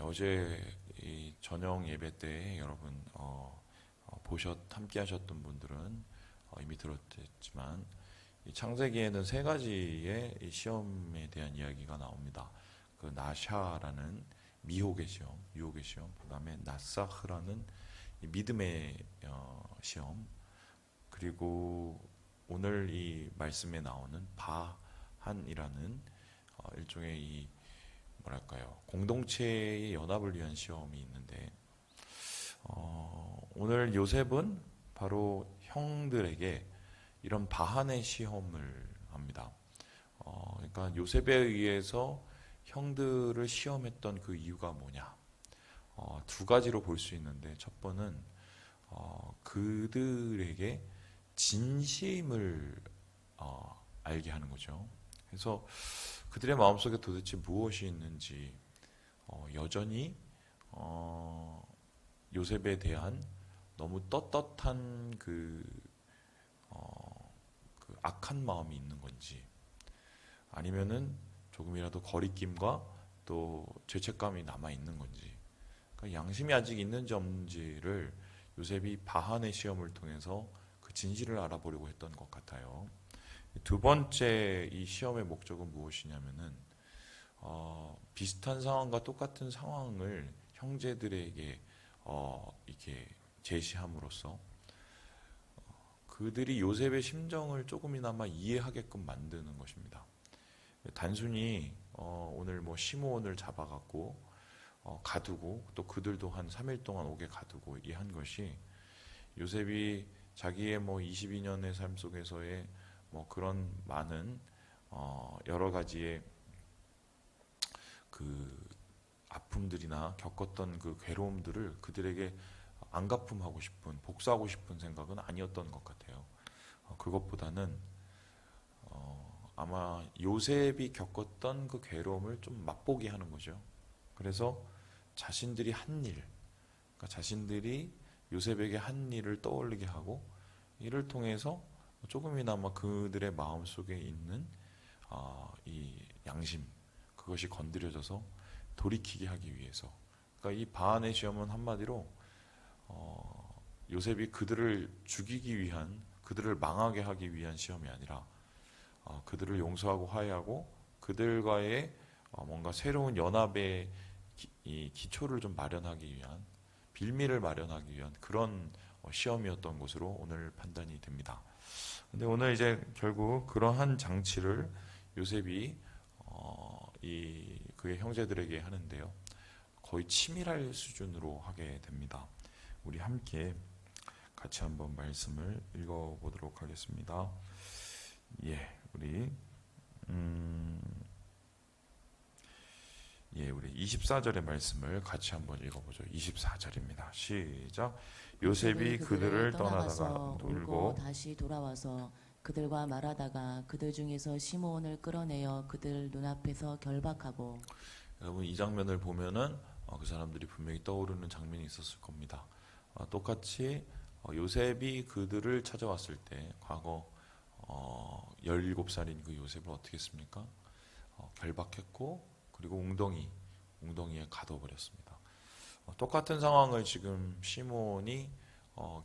어제 이 저녁 예배 때 여러분 함께 하셨던 분들은 이미 들었겠지만 이 창세기에는 세 가지의 이 시험에 대한 이야기가 나옵니다. 그 나샤라는 미혹의 시험, 유혹의 시험, 그다음에 나사흐라는 이 믿음의 시험, 그리고 오늘 이 말씀에 나오는 바한이라는 일종의 이 뭐랄까요, 공동체의 연합을 위한 시험이 있는데 오늘 요셉은 바로 형들에게 이런 바한의 시험을 합니다. 그러니까 요셉에 의해서 형들을 시험했던 그 이유가 뭐냐? 두 가지로 볼 수 있는데 첫 번은 그들에게 진심을 알게 하는 거죠. 그래서 그들의 마음속에 도대체 무엇이 있는지 여전히 요셉에 대한 너무 떳떳한 그 악한 마음이 있는 건지, 아니면은 조금이라도 거리낌과 또 죄책감이 남아 있는 건지, 그러니까 양심이 아직 있는지 없는지를 요셉이 바한의 시험을 통해서 그 진실을 알아보려고 했던 것 같아요. 두 번째 이 시험의 목적은 무엇이냐면은 비슷한 상황과 똑같은 상황을 형제들에게 이렇게 제시함으로써 그들이 요셉의 심정을 조금이나마 이해하게끔 만드는 것입니다. 단순히 오늘 뭐 시므온을 잡아갖고 가두고 또 그들도 한 3일 동안 옥에 가두고 이 한 것이 요셉이 자기의 뭐 22년의 삶 속에서의 뭐 그런 많은 여러 가지의 그 아픔들이나 겪었던 그 괴로움들을 그들에게 안갚음하고 싶은, 복수하고 싶은 생각은 아니었던 것 같아요. 그것보다는 아마 요셉이 겪었던 그 괴로움을 좀 맛보게 하는 거죠. 그래서 자신들이 한 일, 그러니까 자신들이 요셉에게 한 일을 떠올리게 하고 이를 통해서 조금이나마 그들의 마음 속에 있는 이 양심, 그것이 건드려져서 돌이키게 하기 위해서. 그러니까 이 바한의 시험은 한마디로 요셉이 그들을 죽이기 위한, 그들을 망하게 하기 위한 시험이 아니라 그들을 용서하고 화해하고 그들과의 뭔가 새로운 연합의 이 기초를 좀 마련하기 위한, 빌미를 마련하기 위한 그런 시험이었던 것으로 오늘 판단이 됩니다. 근데 오늘 이제 결국 그러한 장치를 요셉이 이 그의 형제들에게 하는데요, 거의 치밀할 수준으로 하게 됩니다. 우리 함께 같이 한번 말씀을 읽어보도록 하겠습니다. 우리 24절의 말씀을 같이 한번 읽어보죠. 24절입니다. 시작. 요셉이 그들을 떠나다가 울고 다시 돌아와서 그들과 말하다가 그들 중에서 시므온을 끌어내어 그들 눈앞에서 결박하고. 여러분 이 장면을 보면은 그 사람들이 분명히 떠오르는 장면이 있었을 겁니다. 똑같이 요셉이 그들을 찾아왔을 때 과거 17살인 그 요셉을 어떻게 했습니까? 결박했고 그리고 웅덩이에 가둬버렸습니다. 똑같은 상황을 지금 시므온이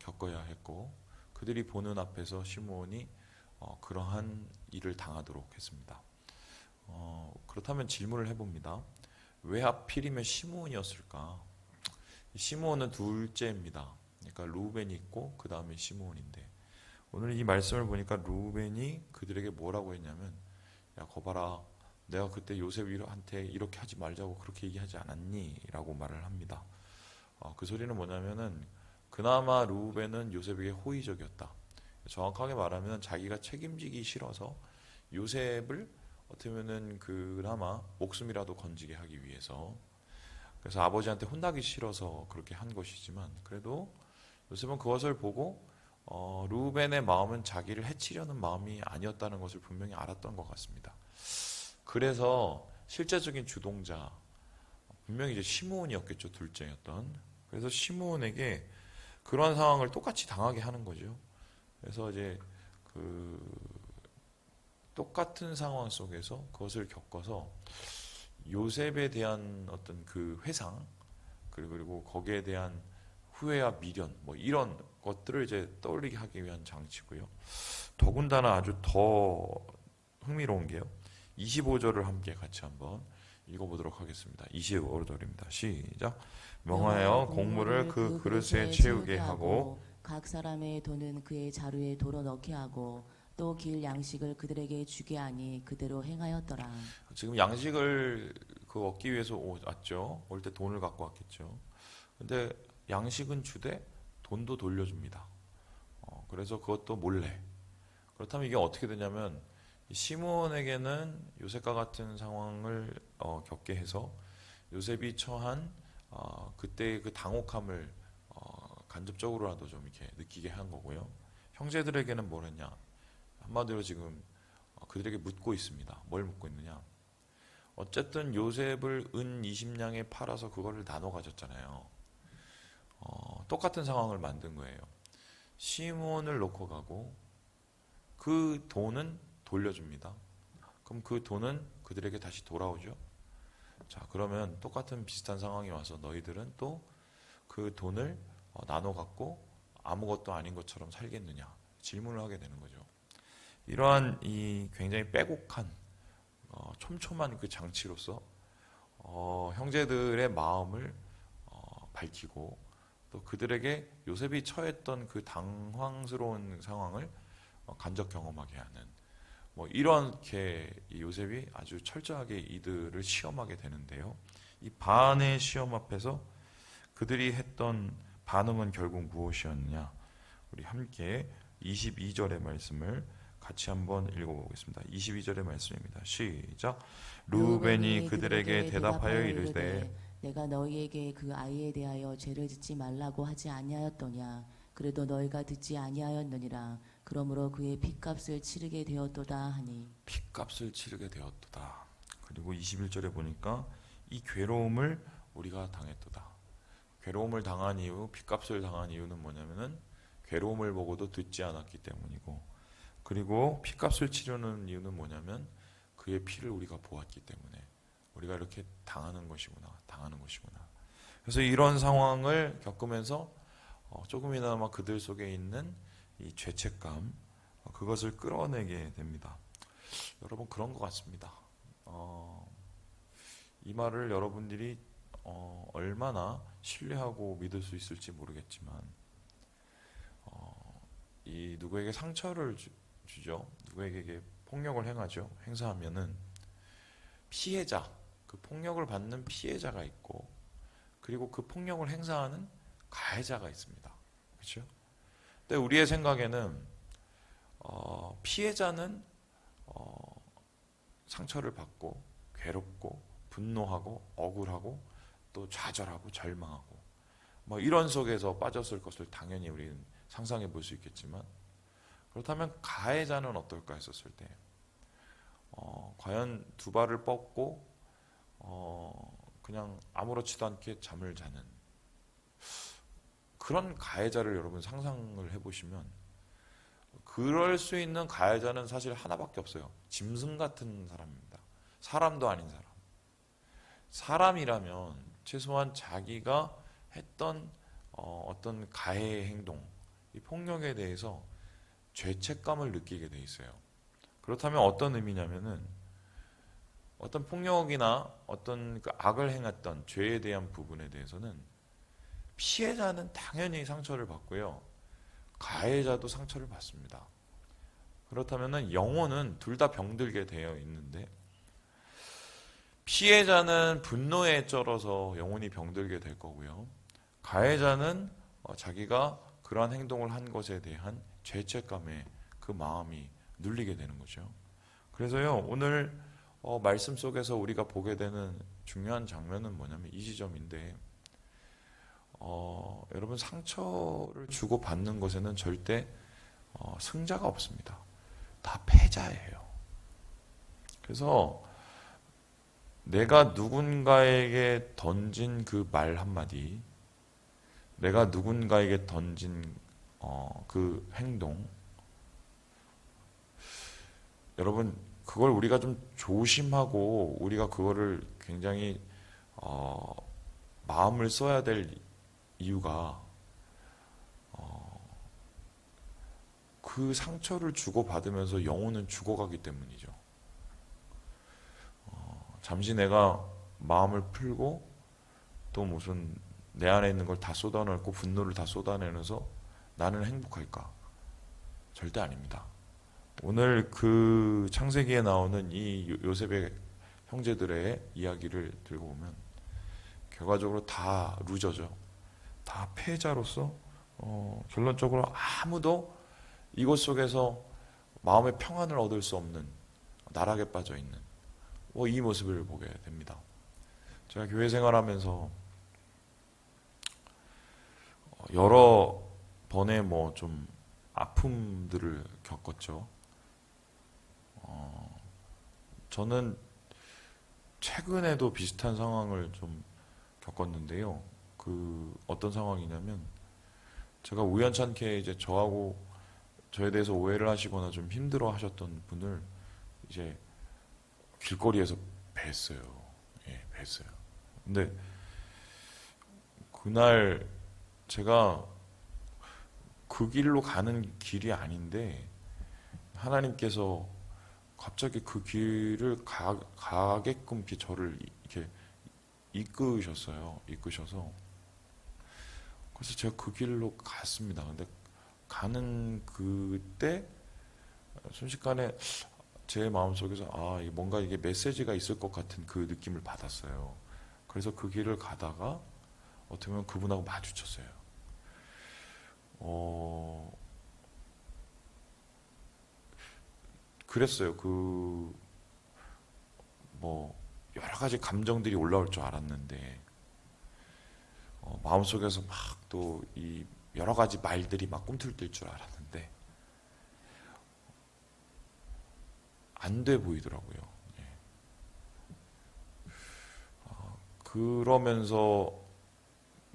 겪어야 했고 그들이 보는 앞에서 시므온이 그러한 일을 당하도록 했습니다. 그렇다면 질문을 해봅니다. 왜 하필이면 시므온이었을까? 시므온은 둘째입니다. 그러니까 루벤이 있고 그 다음에 시므온인데, 오늘 이 말씀을 보니까 루벤이 그들에게 뭐라고 했냐면, 야 거봐라, 내가 그때 요셉한테 이렇게 하지 말자고 그렇게 얘기하지 않았니? 라고 말을 합니다. 그 소리는 뭐냐면은 그나마 루벤은 요셉에게 호의적이었다. 정확하게 말하면 자기가 책임지기 싫어서 요셉을 어떻게 보면은 그나마 목숨이라도 건지게 하기 위해서, 그래서 아버지한테 혼나기 싫어서 그렇게 한 것이지만, 그래도 요셉은 그것을 보고 루벤의 마음은 자기를 해치려는 마음이 아니었다는 것을 분명히 알았던 것 같습니다. 그래서 실제적인 주동자 분명히 이제 시므온이었겠죠, 둘째였던. 그래서 시므온에게 그러한 상황을 똑같이 당하게 하는 거죠. 그래서 이제 그 똑같은 상황 속에서 그것을 겪어서 요셉에 대한 어떤 그 회상, 그리고 거기에 대한 후회와 미련, 뭐 이런 것들을 이제 떠올리게 하기 위한 장치고요. 더군다나 아주 더 흥미로운 게요. 25절을 함께 같이 한번 읽어보도록 하겠습니다. 25절입니다. 시작. 명하여 곡물을 그 그릇에 채우게 하고 각 사람의 돈은 그의 자루에 도로 넣게 하고 또 길 양식을 그들에게 주게 하니 그대로 행하였더라. 지금 양식을 그 얻기 위해서 왔죠. 올 때 돈을 갖고 왔겠죠. 근데 양식은 주되 돈도 돌려줍니다. 그래서 그것도 몰래. 그렇다면 이게 어떻게 되냐면 시므온에게는 요셉과 같은 상황을 겪게 해서 요셉이 처한 그때의 그 당혹함을 간접적으로라도 좀 이렇게 느끼게 한 거고요. 형제들에게는 뭘 했냐? 한마디로 지금 그들에게 묻고 있습니다. 뭘 묻고 있느냐? 어쨌든 요셉을 은 20냥에 팔아서 그거를 나눠 가졌잖아요. 똑같은 상황을 만든 거예요. 시므온을 놓고 가고 그 돈은 돌려줍니다. 그럼 그 돈은 그들에게 다시 돌아오죠. 자, 그러면 똑같은 비슷한 상황이 와서 너희들은 또 그 돈을 나눠 갖고 아무것도 아닌 것처럼 살겠느냐 질문을 하게 되는 거죠. 이러한 이 굉장히 빼곡한 촘촘한 그 장치로서 형제들의 마음을 밝히고 또 그들에게 요셉이 처했던 그 당황스러운 상황을 간접 경험하게 하는 뭐 이렇게 이 요셉이 아주 철저하게 이들을 시험하게 되는데요. 이 반의 시험 앞에서 그들이 했던 반응은 결국 무엇이었느냐? 우리 함께 22절의 말씀을 같이 한번 읽어보겠습니다. 22절의 말씀입니다. 시작. 루벤이 그들에게 대답하여 이르되 내가 너희에게 그 아이에 대하여 죄를 짓지 말라고 하지 아니하였더냐. 그래도 너희가 듣지 아니하였느니라. 그러므로 그의 핏값을 치르게 되었도다 하니. 핏값을 치르게 되었도다. 그리고 21절에 보니까 이 괴로움을 우리가 당했도다. 괴로움을 당한 이유, 핏값을 당한 이유는 뭐냐면은 괴로움을 보고도 듣지 않았기 때문이고, 그리고 핏값을 치르는 이유는 뭐냐면 그의 피를 우리가 보았기 때문에 우리가 이렇게 당하는 것이구나. 그래서 이런 상황을 겪으면서 조금이나마 그들 속에 있는 이 죄책감, 그것을 끌어내게 됩니다. 여러분 그런 것 같습니다. 이 말을 여러분들이 얼마나 신뢰하고 믿을 수 있을지 모르겠지만 이 누구에게 상처를 주죠. 누구에게 폭력을 행사하면은 피해자, 그 폭력을 받는 피해자가 있고 그리고 그 폭력을 행사하는 가해자가 있습니다. 그렇죠? 근데 우리의 생각에는 피해자는 상처를 받고 괴롭고 분노하고 억울하고 또 좌절하고 절망하고 뭐 이런 속에서 빠졌을 것을 당연히 우리는 상상해 볼 수 있겠지만, 그렇다면 가해자는 어떨까 했었을 때 과연 두 발을 뻗고 그냥 아무렇지도 않게 잠을 자는 그런 가해자를 여러분 상상을 해보시면, 그럴 수 있는 가해자는 사실 하나밖에 없어요. 짐승 같은 사람입니다. 사람도 아닌 사람. 사람이라면 최소한 자기가 했던 어떤 가해 행동, 이 폭력에 대해서 죄책감을 느끼게 돼 있어요. 그렇다면 어떤 의미냐면은 어떤 폭력이나 어떤 그 악을 행했던 죄에 대한 부분에 대해서는 피해자는 당연히 상처를 받고요. 가해자도 상처를 받습니다. 그렇다면은 영혼은 둘 다 병들게 되어 있는데, 피해자는 분노에 쩔어서 영혼이 병들게 될 거고요. 가해자는 자기가 그러한 행동을 한 것에 대한 죄책감에 그 마음이 눌리게 되는 거죠. 그래서요, 오늘 말씀 속에서 우리가 보게 되는 중요한 장면은 뭐냐면 이 지점인데, 여러분 상처를 주고 받는 것에는 절대 승자가 없습니다. 다 패자예요. 그래서 내가 누군가에게 던진 그 말 한마디, 내가 누군가에게 던진 그 행동, 여러분 그걸 우리가 좀 조심하고 우리가 그거를 굉장히 마음을 써야 될 이유가 그 상처를 주고받으면서 영혼은 죽어가기 때문이죠. 잠시 내가 마음을 풀고 또 무슨 내 안에 있는 걸 다 쏟아내고 분노를 다 쏟아내면서 나는 행복할까? 절대 아닙니다. 오늘 그 창세기에 나오는 이 요셉의 형제들의 이야기를 들고 보면 결과적으로 다 루저죠. 다 패자로서 결론적으로 아무도 이곳 속에서 마음의 평안을 얻을 수 없는 나락에 빠져 있는 이 모습을 보게 됩니다. 제가 교회 생활하면서 여러 번의 좀 아픔들을 겪었죠. 저는 최근에도 비슷한 상황을 좀 겪었는데요. 그 어떤 상황이냐면 제가 우연찮게 이제 저에 대해서 오해를 하시거나 좀 힘들어 하셨던 분을 이제 길거리에서 뵀어요. 예, 뵀어요. 근데 그날 제가 그 길로 가는 길이 아닌데 하나님께서 갑자기 그 길을 가게끔 이렇게 저를 이렇게 이끄셨어요. 이끄셔서 그래서 제가 그 길로 갔습니다. 근데 가는 그때 순식간에 제 마음속에서 뭔가 이게 메시지가 있을 것 같은 그 느낌을 받았어요. 그래서 그 길을 가다가 어떻게 보면 그분하고 마주쳤어요. 그랬어요. 여러 가지 감정들이 올라올 줄 알았는데 마음속에서 막 또 이 여러 가지 말들이 막 꿈틀댈 줄 알았는데 안 돼 보이더라고요. 예. 그러면서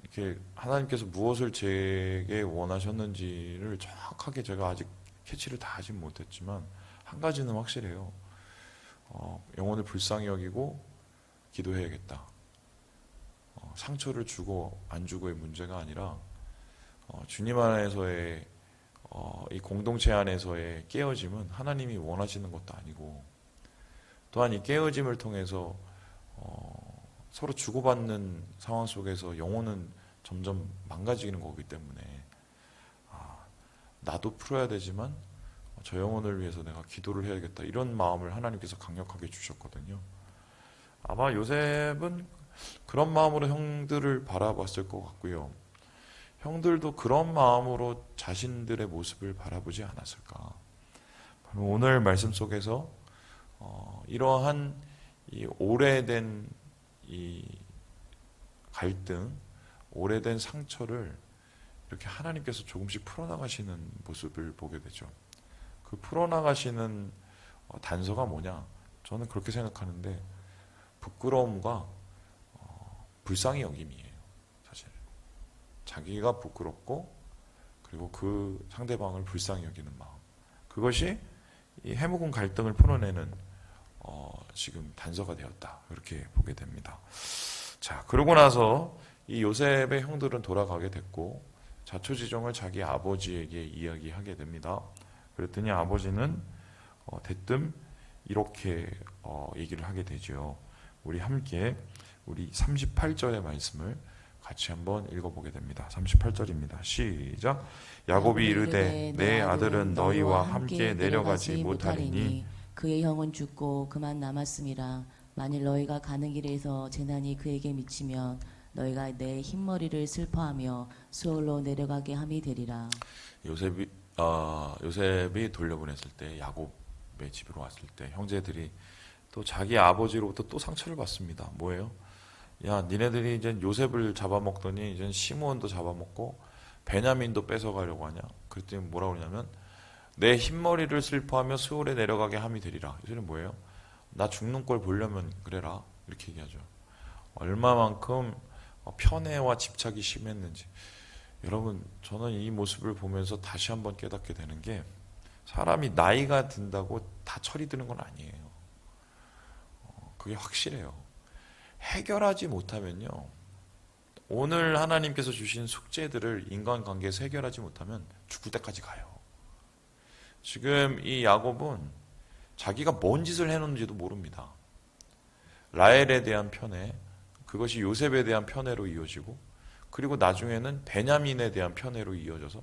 이렇게 하나님께서 무엇을 제게 원하셨는지를 정확하게 제가 아직 캐치를 다 하진 못했지만 한 가지는 확실해요. 영혼을 불쌍히 여기고 기도해야겠다. 상처를 주고 안 주고의 문제가 아니라 주님 안에서의 이 공동체 안에서의 깨어짐은 하나님이 원하시는 것도 아니고 또한 이 깨어짐을 통해서 서로 주고받는 상황 속에서 영혼은 점점 망가지는 거기 때문에 나도 풀어야 되지만 저 영혼을 위해서 내가 기도를 해야겠다 이런 마음을 하나님께서 강력하게 주셨거든요. 아마 요셉은 그런 마음으로 형들을 바라봤을 것 같고요. 형들도 그런 마음으로 자신들의 모습을 바라보지 않았을까. 오늘 말씀 속에서 이러한 이 오래된 이 갈등, 오래된 상처를 이렇게 하나님께서 조금씩 풀어나가시는 모습을 보게 되죠. 그 풀어나가시는 단서가 뭐냐? 저는 그렇게 생각하는데 부끄러움과 불쌍히 여김이에요. 사실 자기가 부끄럽고 그리고 그 상대방을 불쌍히 여기는 마음, 그것이 이 해묵은 갈등을 풀어내는 지금 단서가 되었다, 그렇게 보게 됩니다. 자, 그러고 나서 이 요셉의 형들은 돌아가게 됐고 자초지종을 자기 아버지에게 이야기하게 됩니다. 그랬더니 아버지는 대뜸 이렇게 얘기를 하게 되죠. 우리 함께 우리 38절의 말씀을 같이 한번 읽어보게 됩니다. 38절입니다. 시작. 야곱이 이르되 내 아들은 너희와 함께 내려가지 못하리니 그의 형은 죽고 그만 남았음이라. 만일 너희가 가는 길에서 재난이 그에게 미치면 너희가 내 흰머리를 슬퍼하며 수월로 내려가게 함이 되리라. 요셉이 돌려보냈을 때, 야곱의 집으로 왔을 때 형제들이 또 자기 아버지로부터 또 상처를 받습니다. 뭐예요? 야, 니네들이 이제 요셉을 잡아먹더니 이제 시므온도 잡아먹고 베냐민도 뺏어가려고 하냐? 그랬더니 뭐라고 그러냐면 내 흰머리를 슬퍼하며 수월에 내려가게 함이 되리라. 이 소리는 뭐예요? 나 죽는 꼴 보려면 그래라, 이렇게 얘기하죠. 얼마만큼 편애와 집착이 심했는지. 여러분, 저는 이 모습을 보면서 다시 한번 깨닫게 되는 게 사람이 나이가 든다고 다 철이 드는 건 아니에요. 그게 확실해요. 해결하지 못하면요. 오늘 하나님께서 주신 숙제들을 인간관계에서 해결하지 못하면 죽을 때까지 가요. 지금 이 야곱은 자기가 뭔 짓을 해놓는지도 모릅니다. 라헬에 대한 편애, 그것이 요셉에 대한 편애로 이어지고, 그리고 나중에는 베냐민에 대한 편애로 이어져서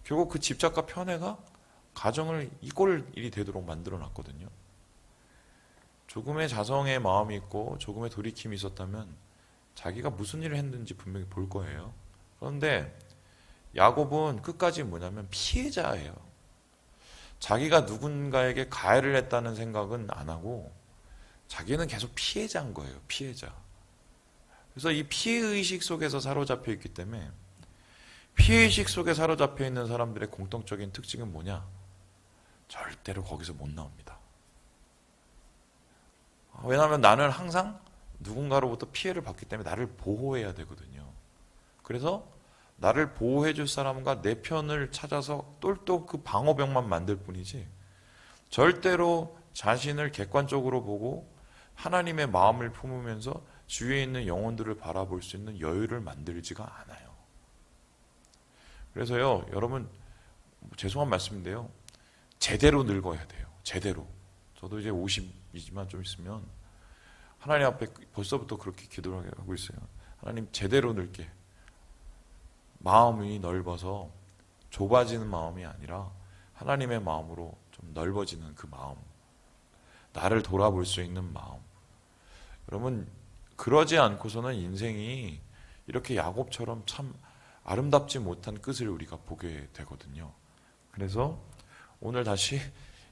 결국 그 집착과 편애가 가정을 이 꼴 일이 되도록 만들어 놨거든요. 조금의 자성의 마음이 있고 조금의 돌이킴이 있었다면 자기가 무슨 일을 했는지 분명히 볼 거예요. 그런데 야곱은 끝까지 뭐냐면 피해자예요. 자기가 누군가에게 가해를 했다는 생각은 안 하고 자기는 계속 피해자인 거예요. 피해자. 그래서 이 피해의식 속에서 사로잡혀 있기 때문에 피해의식 속에 사로잡혀 있는 사람들의 공통적인 특징은 뭐냐? 절대로 거기서 못 나옵니다. 왜냐하면 나는 항상 누군가로부터 피해를 받기 때문에 나를 보호해야 되거든요. 그래서 나를 보호해 줄 사람과 내 편을 찾아서 똘똘 그 방어벽만 만들 뿐이지 절대로 자신을 객관적으로 보고 하나님의 마음을 품으면서 주위에 있는 영혼들을 바라볼 수 있는 여유를 만들지가 않아요. 그래서요, 여러분, 죄송한 말씀인데요. 제대로 늙어야 돼요. 제대로. 저도 이제 50이지만 좀 있으면 하나님 앞에 벌써부터 그렇게 기도를 하고 있어요. 하나님 제대로 늙게. 마음이 넓어서 좁아지는 마음이 아니라 하나님의 마음으로 좀 넓어지는 그 마음. 나를 돌아볼 수 있는 마음. 여러분, 그러지 않고서는 인생이 이렇게 야곱처럼 참 아름답지 못한 끝을 우리가 보게 되거든요. 그래서 오늘 다시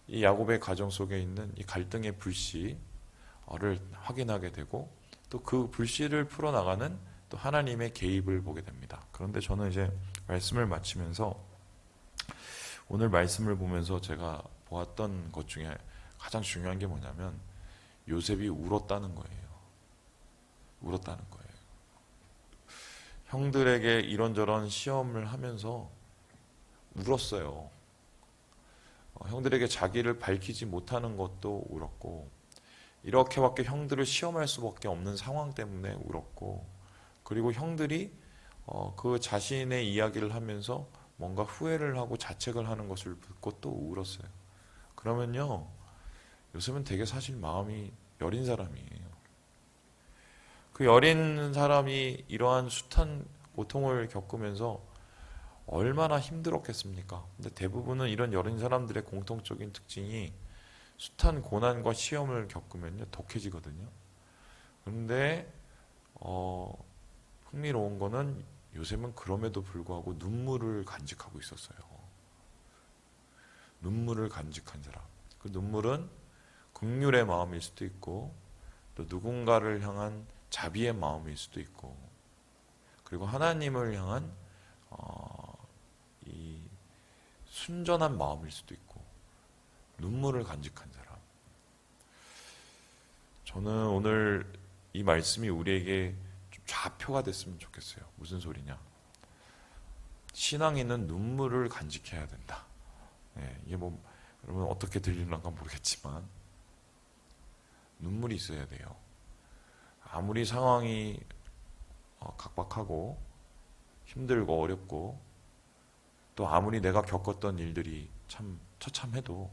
이 야곱의 가정 속에 있는 이 갈등의 불씨를 확인하게 되고 또 그 불씨를 풀어나가는 또 하나님의 개입을 보게 됩니다. 그런데 저는 이제 말씀을 마치면서 오늘 말씀을 보면서 제가 보았던 것 중에 가장 중요한 게 뭐냐면 요셉이 울었다는 거예요. 울었다는 거예요. 형들에게 이런저런 시험을 하면서 울었어요. 형들에게 자기를 밝히지 못하는 것도 울었고 이렇게밖에 형들을 시험할 수밖에 없는 상황 때문에 울었고 그리고 형들이 그 자신의 이야기를 하면서 뭔가 후회를 하고 자책을 하는 것을 듣고 또 울었어요. 그러면요 요셉은 되게 사실 마음이 여린 사람이에요. 그 여린 사람이 이러한 숱한 고통을 겪으면서 얼마나 힘들었겠습니까? 근데 대부분은 이런 여린 사람들의 공통적인 특징이 숱한 고난과 시험을 겪으면요 독해지거든요. 그런데 흥미로운 거는 요셉은 그럼에도 불구하고 눈물을 간직하고 있었어요. 눈물을 간직한 사람. 그 눈물은 긍휼의 마음일 수도 있고 또 누군가를 향한 자비의 마음일 수도 있고 그리고 하나님을 향한 이 순전한 마음일 수도 있고 눈물을 간직한 사람. 저는 오늘 이 말씀이 우리에게 좀 좌표가 됐으면 좋겠어요. 무슨 소리냐? 신앙인은 눈물을 간직해야 된다. 이게 뭐 여러분 어떻게 들리는가 모르겠지만 눈물이 있어야 돼요. 아무리 상황이 각박하고 힘들고 어렵고 또 아무리 내가 겪었던 일들이 참 처참해도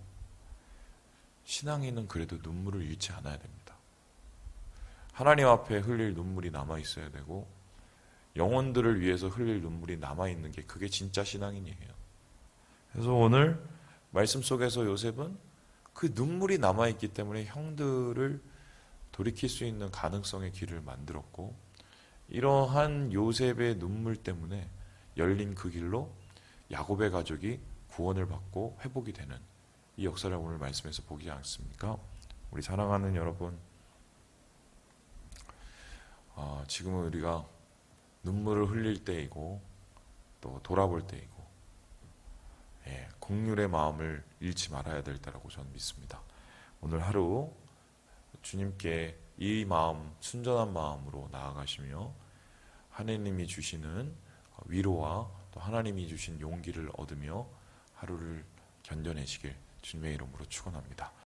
신앙인은 그래도 눈물을 잃지 않아야 됩니다. 하나님 앞에 흘릴 눈물이 남아 있어야 되고 영혼들을 위해서 흘릴 눈물이 남아 있는 게 그게 진짜 신앙인이에요. 그래서 오늘 말씀 속에서 요셉은 그 눈물이 남아 있기 때문에 형들을 돌이킬 수 있는 가능성의 길을 만들었고 이러한 요셉의 눈물 때문에 열린 그 길로 야곱의 가족이 구원을 받고 회복이 되는 이 역사를 오늘 말씀에서 보지 않습니까? 우리 사랑하는 여러분, 지금은 우리가 눈물을 흘릴 때이고 또 돌아볼 때이고 긍휼의 마음을 잃지 말아야 될 때라고 저는 믿습니다. 오늘 하루 주님께 이 마음, 순전한 마음으로 나아가시며 하나님이 주시는 위로와 또 하나님이 주신 용기를 얻으며 하루를 견뎌내시길 주님의 이름으로 축원합니다.